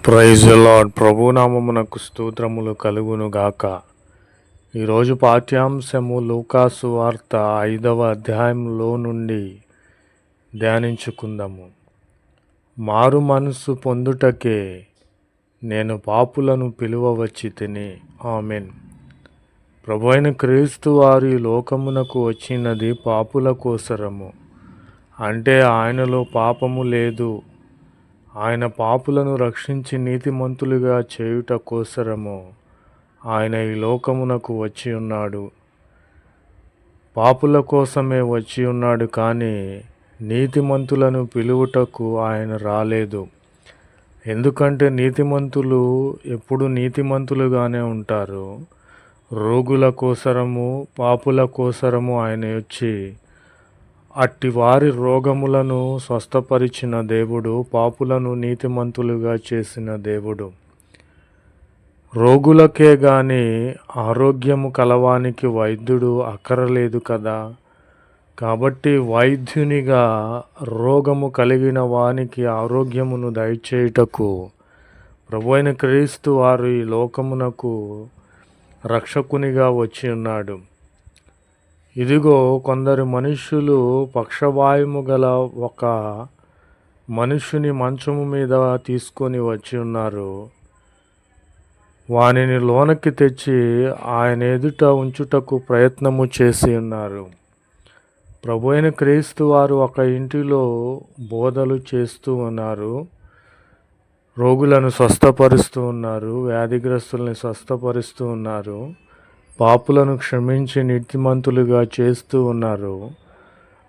Praise the lord. ప్రభునామమునకు స్తోత్రములు కలుగును గాక. ఈరోజు పాఠ్యాంశము లూకాసు వార్త 5వ అధ్యాయంలో నుండి ధ్యానించుకుందాము. మారు మనసు పొందుటకే నేను పాపులను పిలువవచ్చి తిని. ఆమెన్. ప్రభు అయిన క్రీస్తు వారు ఈ లోకమునకు వచ్చినది పాపుల కోసరము. అంటే ఆయనలో పాపము లేదు. ఆయన పాపులను రక్షించి నీతిమంతులుగా చేయుట కోసరము ఆయన ఈ లోకమునకు వచ్చి ఉన్నాడు. పాపుల కోసమే వచ్చి ఉన్నాడు, కానీ నీతిమంతులను పిలువుటకు ఆయన రాలేదు. ఎందుకంటే నీతిమంతులు ఎప్పుడు నీతిమంతులుగానే ఉంటారు. రోగుల కోసరము, పాపుల కోసరము ఆయన వచ్చి అట్టి వారి రోగములను స్వస్థపరిచిన దేవుడు, పాపులను నీతిమంతులుగా చేసిన దేవుడు. రోగులకే గాని ఆరోగ్యము కలవానికి వైద్యుడు అక్కరలేదు కదా. కాబట్టి వైద్యునిగా రోగము కలిగిన వానికి ఆరోగ్యమును దయచేయుటకు ప్రభువైన క్రీస్తు వారు ఈ లోకమునకు రక్షకునిగా వచ్చి ఉన్నాడు. ఇదిగో కొందరు మనుష్యులు పక్షవాయుము గల ఒక మనుష్యుని మంచము మీద తీసుకొని వచ్చి ఉన్నారు. వానిని లోనకి తెచ్చి ఆయన ఎదుట ఉంచుటకు ప్రయత్నము చేసి ఉన్నారు. ప్రభు అయిన క్రీస్తు వారు ఒక ఇంటిలో బోధలు చేస్తూ ఉన్నారు. రోగులను స్వస్థపరుస్తూ ఉన్నారు. వ్యాధిగ్రస్తుల్ని స్వస్థపరుస్తూ ఉన్నారు. పాపులను క్షమించి నీతిమంతులుగా చేస్తూ ఉన్నారు.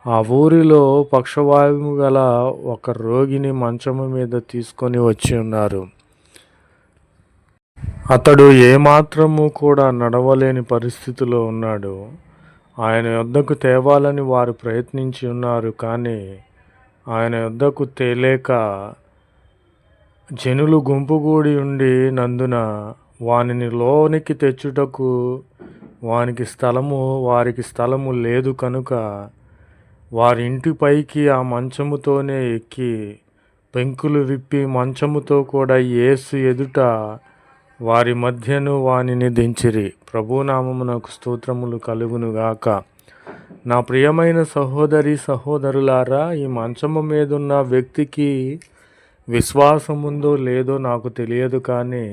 ఆ ఊరిలో పక్షవాయువు గల ఒక రోగిని మంచము మీద తీసుకొని వచ్చి ఉన్నారు. అతడు ఏమాత్రము కూడా నడవలేని పరిస్థితిలో ఉన్నాడు. ఆయన యొద్దకు తేవాలని వారు ప్రయత్నించి ఉన్నారు, కానీ ఆయన యొద్దకు తేలేక జనులు గుంపుగూడి ఉండి నందున వానిని లోనికి తెచ్చుటకు వారికి స్థలము లేదు కనుక వారి ఇంటిపైకి ఆ మంచముతోనే ఎక్కి పెంకులు విప్పి మంచముతో కూడా యేసు ఎదుట వారి మధ్యను వానిని దించిరి. ప్రభునామమునకు స్తోత్రములు కలుగునుగాక. నా ప్రియమైన సహోదరి సహోదరులారా, ఈ మంచము మీదున్న వ్యక్తికి విశ్వాసముందో లేదో నాకు తెలియదు, కానీ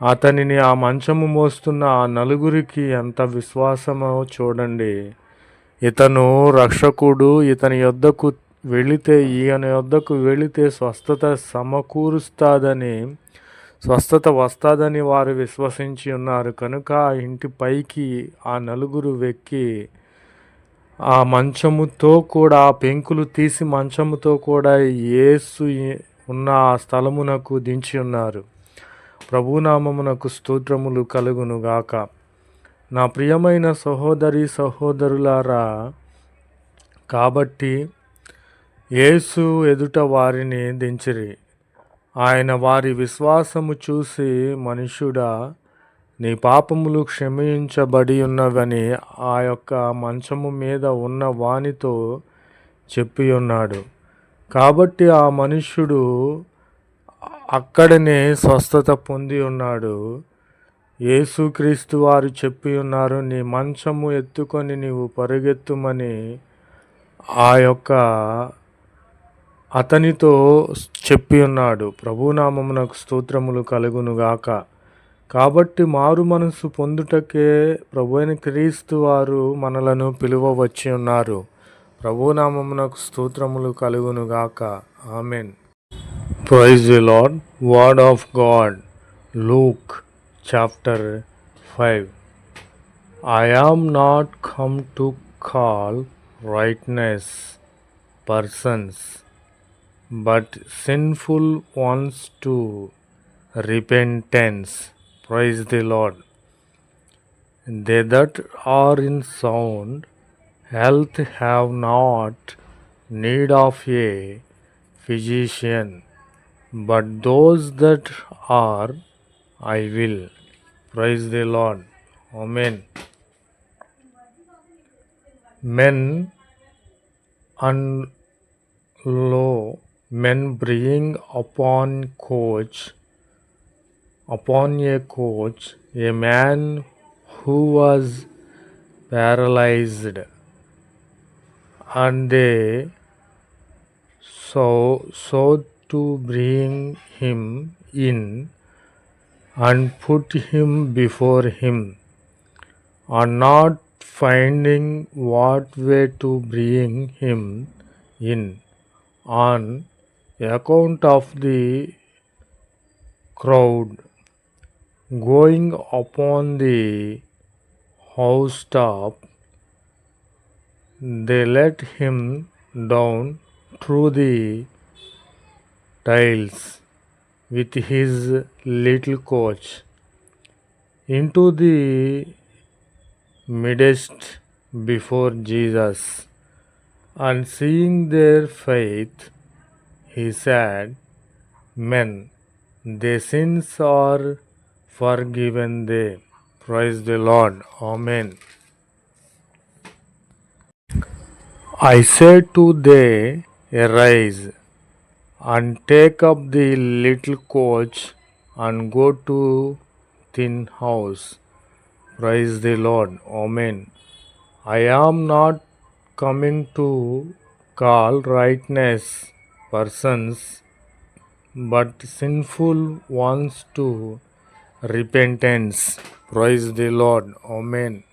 అతనిని ఆ మంచము మోస్తున్న ఆ నలుగురికి ఎంత విశ్వాసమో చూడండి. ఇతను రక్షకుడు, ఈయన యొద్దకు వెళితే స్వస్థత వస్తాదని వారు విశ్వసించి ఉన్నారు. కనుక ఆ ఇంటి పైకి ఆ నలుగురు వెక్కి ఆ మంచముతో కూడా, ఆ పెంకులు తీసి మంచముతో కూడా యేసు ఉన్న ఆ స్థలమునకు దించి ఉన్నారు. ప్రభునామమునకు స్తోత్రములు కలుగునుగాక. నా ప్రియమైన సహోదరి సహోదరులారా, కాబట్టి యేసు ఎదుట వారిని దించిరి. ఆయన వారి విశ్వాసము చూసి, మనుష్యుడా, నీ పాపములు క్షమించబడి ఉన్నవని ఆ యొక్క మంచము మీద ఉన్న వానితో చెప్పి ఉన్నాడు. కాబట్టి ఆ మనుష్యుడు అక్కడనే స్వస్థత పొంది ఉన్నాడు. యేసుక్రీస్తు వారు చెప్పి ఉన్నారు, నీ మంచము ఎత్తుకొని నీవు పరుగెత్తుమని ఆ యొక్క అతనితో చెప్పి ఉన్నాడు. ప్రభునామమునకు స్తోత్రములు కలుగునుగాక. కాబట్టి మారు మనసు పొందుటకే ప్రభువైన క్రీస్తు వారు మనలను పిలువవచ్చి ఉన్నారు. ప్రభునామమునకు స్తోత్రములు కలుగునుగాక. Amen. Praise the Lord. Word of God. Luke chapter 5. I am not come to call righteous persons, but sinful ones to repentance. Praise the Lord. They that are in sound health have not need of a physician, but those that are I will. Praise the Lord. Amen. Men and lo, men bring upon coach upon a coach a man who was paralyzed, and they sought to bring him in and put him before him, and not finding what way to bring him in on account of the crowd, going upon the housetop, they let him down through the tiles with his little coach into the midst before Jesus. And seeing their faith, he said, Men, their sins are forgiven them. Praise the Lord. Amen. I say to thee, arise, and take up the little coach, and go to thine house. Praise the Lord. Amen. I am not coming to call righteous persons, but sinful ones to repentance. Praise the Lord. Amen.